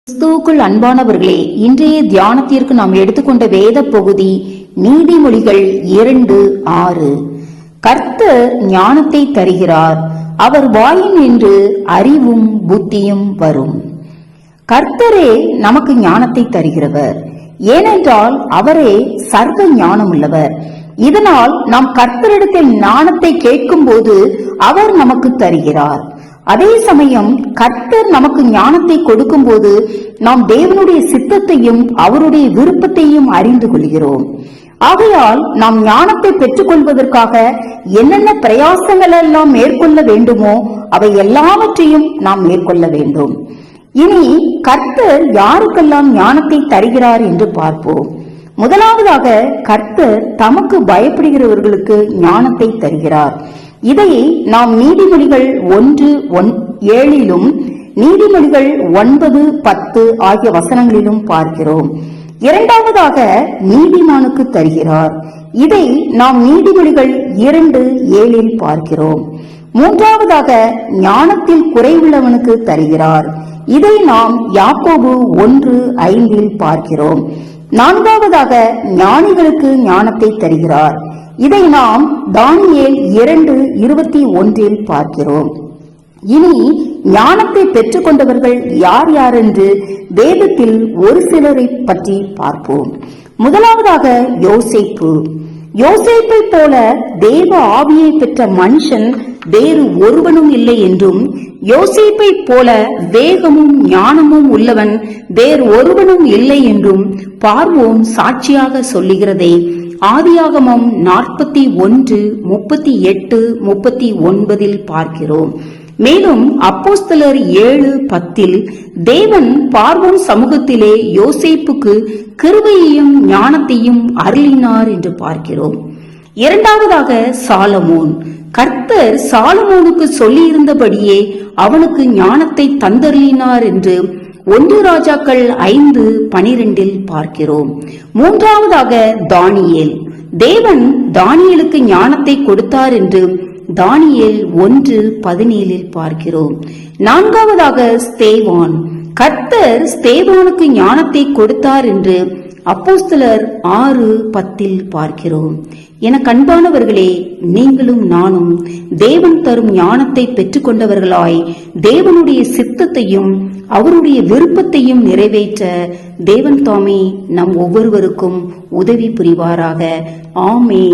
கிறிஸ்துவுக்குள் அன்பானவர்களே, இன்றைய தியானத்திற்கு நாம் எடுத்துக்கொண்ட வேத பகுதி நீதிமொழிகள் 2:6. கர்த்தர் ஞானத்தை தருகிறார், அவர் வாயின் என்று அறிவும் புத்தியும் வரும். கர்த்தரே நமக்கு ஞானத்தை தருகிறவர். ஏனென்றால் அவரே சர்வ ஞானம் உள்ளவர். இதனால் நாம் கர்த்தரிடத்தில் ஞானத்தை கேட்கும் போது அவர் நமக்கு தருகிறார். அதே சமயம் கர்த்தர் நமக்கு ஞானத்தை கொடுக்கும் போது நாம் தேவனுடைய சித்தத்தையும் அவருடைய விருப்பத்தையும் அறிந்து கொள்கிறோம். ஆகையால் நாம் ஞானத்தை பெற்றுக் கொள்வதற்காக என்னென்ன பிரயாசங்கள் எல்லாம் மேற்கொள்ள வேண்டுமோ அவை எல்லாவற்றையும் நாம் மேற்கொள்ள வேண்டும். இனி கர்த்தர் யாருக்கெல்லாம் ஞானத்தை தருகிறார் என்று பார்ப்போம். முதலாவதாக கர்த்தர் தமக்கு பயப்படுகிறவர்களுக்கு ஞானத்தை தருகிறார். இதை நாம் நீதிமொழிகள் 1:7 நீதிமொழிகள் 9:10 ஆகிய வசனங்களிலும் பார்க்கிறோம். இரண்டாவதாக நீதிமானுக்கு தருகிறார். இதை நாம் நீதிமொழிகள் 2:7 பார்க்கிறோம். மூன்றாவதாக ஞானத்தில் குறைவுள்ளவனுக்கு தருகிறார். இதை நாம் யாக்கோபு 1:5 பார்க்கிறோம். நான்காவதாக ஞானிகளுக்கு ஞானத்தை தருகிறார். இதை நாம் தானியேல் 2:21 பார்க்கிறோம். இனி ஞானத்தை பெற்றுக் கொண்டவர்கள் யார் யார் என்று வேதத்தில் ஒரு சிலரை பற்றி பார்ப்போம். முதலாவதாக யோசேப்பு. யோசேப்பை போல தேவ ஆவியை பெற்ற மனுஷன் வேறு ஒருவனும் இல்லை என்றும், யோசேப்பை போல வேகமும் ஞானமும் உள்ளவன் வேறு ஒருவனும் இல்லை என்றும் பார்வோன் சாட்சியாக சொல்லுகிறதை ஆதியாகமம் 41:38-39 பார்க்கிறோம். மேலும் அப்போஸ்தலர் 7:10 தேவன் பார்வோன் சமூகத்திலே யோசேப்புக்கு கிருபையையும் ஞானத்தையும் அருளினார் என்று பார்க்கிறோம். இரண்டாவதாக சாலமோன். கர்த்தர் சாலமோனுக்கு சொல்லியிருந்தபடியே அவனுக்கு ஞானத்தை தந்தருளினார் என்று 1 ராஜாக்கள் 5:12 பார்க்கிறோம். மூன்றாவதாக தானியேல். தேவன் தானியேலுக்கு ஞானத்தை கொடுத்தார் என்று தானியேல் 1:17 பார்க்கிறோம். நான்காவதாக ஸ்தேவான். கர்த்தர் ஸ்தேவானுக்கு ஞானத்தை கொடுத்தார் என்று அப்போஸ்தலர் 6:10 பார்க்கிறோம். என கண்பானவர்களே, நீங்களும் நானும் தேவன் தரும் ஞானத்தை பெற்றுக்கொண்டவர்களாய் தேவனுடைய சித்தத்தையும் அவருடைய விருப்பத்தையும் நிறைவேற்ற தேவன் தாமே நம் ஒவ்வொருவருக்கும் உதவி புரிவாராக. ஆமென்.